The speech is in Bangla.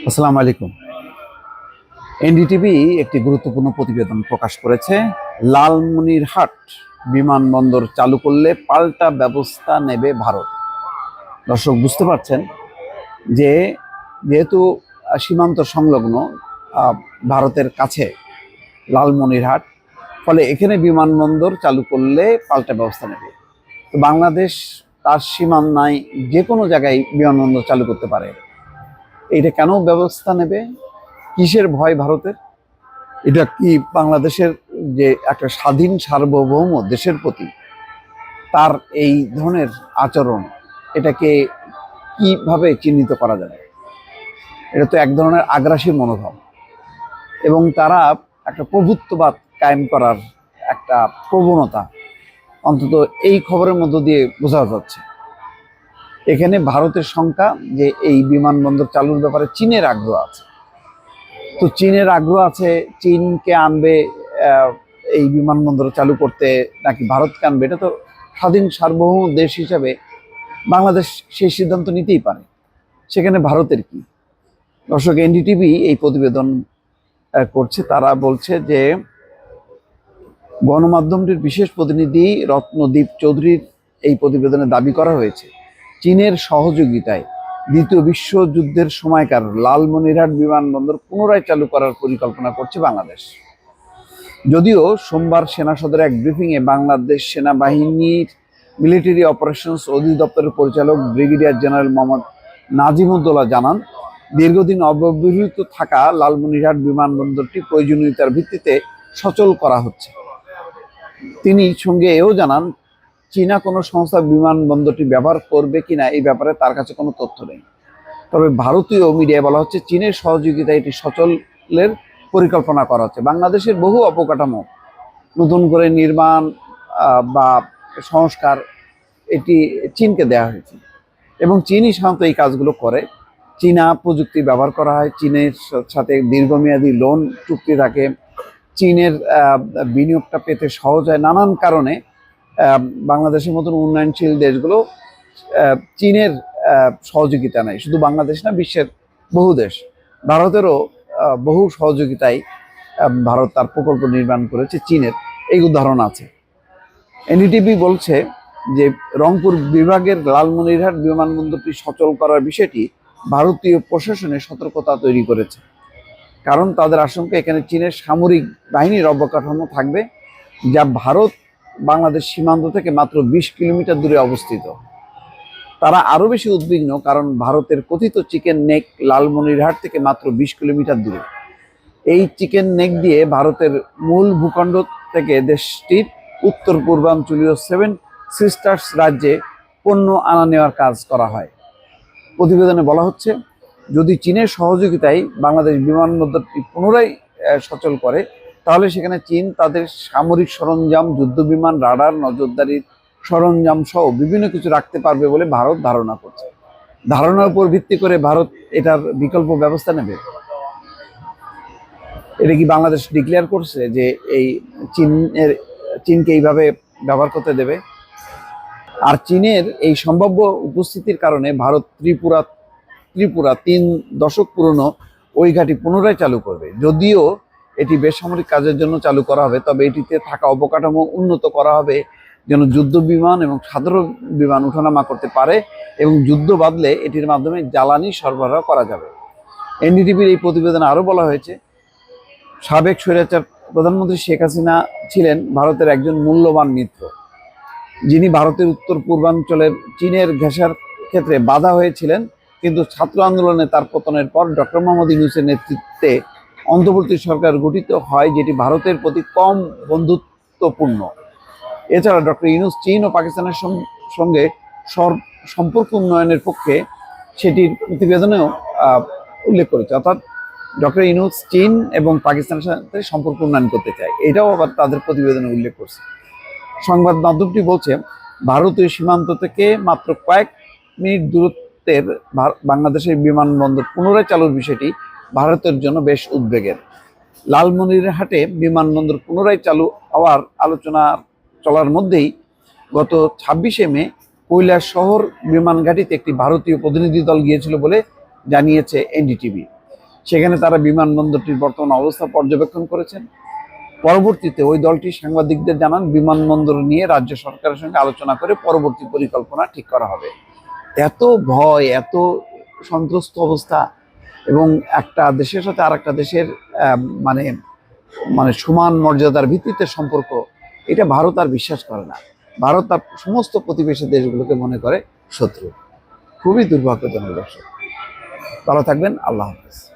আসসালামু আলাইকুম। এনডিটিভি একটি গুরুত্বপূর্ণ প্রতিবেদন প্রকাশ করেছে। লালমনিরহাট বিমানবন্দর চালু করলে পাল্টা ব্যবস্থা নেবে ভারত। দর্শক বুঝতে পারছেন যে যেহেতু সীমান্ত সংলগ্ন ভারতের কাছে লালমনিরহাট, ফলে এখানে বিমানবন্দর চালু করলে পাল্টা ব্যবস্থা নেবে। তো বাংলাদেশ তার সীমানায় যে কোনো জায়গায় বিমানবন্দর চালু করতে পারে। এটা কেন ব্যবস্থা নেবে? কিসের ভয় ভারতের? এটা কি বাংলাদেশের যে একটা স্বাধীন সার্বভৌম দেশের প্রতি তার এই ধরনের আচরণ, এটাকে কিভাবে চিহ্নিত করা যাবে? এটা তো এক ধরনের আগ্রাসী মনোভাব, এবং তারা একটা প্রভুত্ববাদ কায়েম করার একটা প্রবণতা অন্তত এই খবরের মধ্য দিয়ে বোঝা যাচ্ছে। এখানে ভারতের শঙ্কা যে এই বিমানবন্দর চালুর ব্যাপারে চীনের আগ্রহ আছে। তো চীনের আগ্রহ আছে, চীনকে আনবে এই বিমানবন্দর চালু করতে নাকি ভারতকে আনবে, এটা তো স্বাধীন সার্বভৌম দেশ হিসাবে বাংলাদেশ সেই সিদ্ধান্ত নিতেই পারে। সেখানে ভারতের কি? দর্শক, এনডিটিভি এই প্রতিবেদন করছে। তারা বলছে যে গণমাধ্যমটির বিশেষ প্রতিনিধি রত্নদীপ চৌধুরীর এই প্রতিবেদনে দাবি করা হয়েছে, চীনের সহযোগিতায় দ্বিতীয় বিশ্বযুদ্ধের সময়কার লালমনিরহাট বিমানবন্দর পুনরায় চালু করার পরিকল্পনা করছে বাংলাদেশ। যদিও সোমবার সেনা সদরে এক ব্রিফিংয়ে বাংলাদেশ সেনাবাহিনীর মিলিটারি অপারেশনস অধিদপ্তরের পরিচালক ব্রিগেডিয়ার জেনারেল মোহাম্মদ নাজিমুদ্দৌলা জানান, দীর্ঘদিন অব্যবহৃত থাকা লালমনিরহাট বিমানবন্দরটি প্রয়োজনীয়তার ভিত্তিতে সচল করা হচ্ছে। তিনি সঙ্গে এও জানান, চীনা কোনো সংস্থা বিমানবন্দরটি ব্যবহার করবে কিনা এই ব্যাপারে তার কাছে কোনো তথ্য নেই। তবে ভারতীয় মিডিয়ায় বলা হচ্ছে, চীনের সহযোগিতায় এটি সচলের পরিকল্পনা করা হচ্ছে। বাংলাদেশের বহু অবকাঠামো নতুন করে নির্মাণ বা সংস্কার এটি চীনকে দেওয়া হয়েছে, এবং চীনই সাধারণত এই কাজগুলো করে। চীনা প্রযুক্তি ব্যবহার করা হয়, চীনের সাথে দীর্ঘমেয়াদী লোন চুক্তি থাকে, চীনের বিনিয়োগটা পেতে সহজ হয়। নানান কারণে বাংলাদেশের মতন উন্নয়নশীল দেশগুলো চীনের সহযোগিতা নেয়। শুধু বাংলাদেশ না, বিশ্বের বহু দেশ, ভারতেরও বহু সহযোগিতায় ভারত তার প্রকল্প নির্মাণ করেছে। চীনের এই উদাহরণ আছে। এনডিটিভি বলছে যে রংপুর বিভাগের লালমনিরহাট বিমানবন্দরটি সচল করার বিষয়টি ভারতীয় প্রশাসনে সতর্কতা তৈরি করেছে, কারণ তাদের আশঙ্কা এখানে চীনের সামরিক বাহিনীর অবকাঠামো থাকবে, যা ভারত বাংলাদেশ সীমান্ত থেকে মাত্র 20 কিলোমিটার দূরে অবস্থিত। তারা আরো বেশি উদ্বিগ্ন কারণ ভারতের কথিত চিকেন নেক লালমনিরহাট থেকে মাত্র 20 কিলোমিটার দূরে। এই চিকেন নেক দিয়ে ভারতের মূল ভূখণ্ড থেকে দেশটির উত্তর পূর্বাঞ্চলীয় 7 সিস্টার্স রাজ্যে পণ্য আনা নেওয়ার কাজ করা হয়। প্রতিবেদনে বলা হচ্ছে, যদি চীনের সহযোগিতায় বাংলাদেশ বিমানবন্দরটি পুনরায় সচল করে, তাহলে সেখানে চীন তাদের সামরিক সরঞ্জাম, যুদ্ধ বিমান, রাডার, নজরদারির সরঞ্জাম সহ বিভিন্ন কিছু রাখতে পারবে বলে ভারত ধারণা করছে। ধারণার উপর ভিত্তি করে ভারত এটার বিকল্প ব্যবস্থা নেবে। এটা কি বাংলাদেশ ডিক্লেয়ার করছে যে এই চীনকে এইভাবে ব্যবহার করতে দেবে? আর চীনের এই সম্ভাব্য উপস্থিতির কারণে ভারত ত্রিপুরা 3 দশক পুরনো ওই ঘাঁটি পুনরায় চালু করবে। যদিও এটি বেসামরিক কাজের জন্য চালু করা হবে, তবে এটিতে থাকা অবকাঠামো উন্নত করা হবে যেন যুদ্ধ বিমান এবং সাধারণ বিমান ওঠানামা করতে পারে, এবং যুদ্ধ বাঁধলে এটির মাধ্যমে জ্বালানি সরবরাহ করা যাবে। এনডিটিভির এই প্রতিবেদনে আরও বলা হয়েছে, সাবেক স্বৈরাচার প্রধানমন্ত্রী শেখ হাসিনা ছিলেন ভারতের একজন মূল্যবান মিত্র, যিনি ভারতের উত্তর পূর্বাঞ্চলের চীনের ঘেঁষার ক্ষেত্রে বাধা হয়েছিলেন। কিন্তু ছাত্র আন্দোলনে তার পতনের পর ডক্টর মোহাম্মদ ইউনূসের নেতৃত্বে অন্তর্বর্তী সরকার গঠিত হয়, যেটি ভারতের প্রতি কম বন্ধুত্বপূর্ণ। এছাড়া ডক্টর ইউনূস চীন ও পাকিস্তানের সঙ্গে সম্পর্ক উন্নয়নের পক্ষে সেটির প্রতিবেদনেও উল্লেখ করেছে। অর্থাৎ ডক্টর ইউনূস চীন এবং পাকিস্তানের সাথে সম্পর্ক উন্নয়ন করতে চায়, এটাও আবার তাদের প্রতিবেদনে উল্লেখ করছে। সংবাদ মাধ্যমটি বলছে, ভারতীয় সীমান্ত থেকে মাত্র কয়েক মিনিট দূরত্বের বাংলাদেশের বিমানবন্দর পুনরায় চালুর বিষয়টি ভারতের জন্য বেশ উদ্বেগের। লালমনিরহাটে বিমানবন্দর পুনরায় চালু হওয়ার আলোচনা চলার মধ্যেই গত 26শে মে কৈলাসহর বিমান ঘাঁটিতে একটি ভারতীয় প্রতিনিধি দল গিয়েছিল বলে জানিয়েছে এনডিটিভি। সেখানে তারা বিমানবন্দরটির বর্তমান অবস্থা পর্যবেক্ষণ করেছেন। পরবর্তীতে ওই দলটি সাংবাদিকদের জানান বিমানবন্দর নিয়ে রাজ্য সরকারের সঙ্গে আলোচনা করে পরবর্তী পরিকল্পনা ঠিক করা হবে। এত ভয়, এত সন্ত্রস্ত অবস্থা, এবং একটা দেশের সাথে আর একটা দেশের মানে মানে সমান মর্যাদার ভিত্তিতে সম্পর্ক, এটা ভারত আর বিশ্বাস করে না। ভারত তার সমস্ত প্রতিবেশী দেশগুলোকে মনে করে শত্রু। খুবই দুর্ভাগ্যজনক দর্শক। ভালো থাকবেন। আল্লাহ হাফেজ।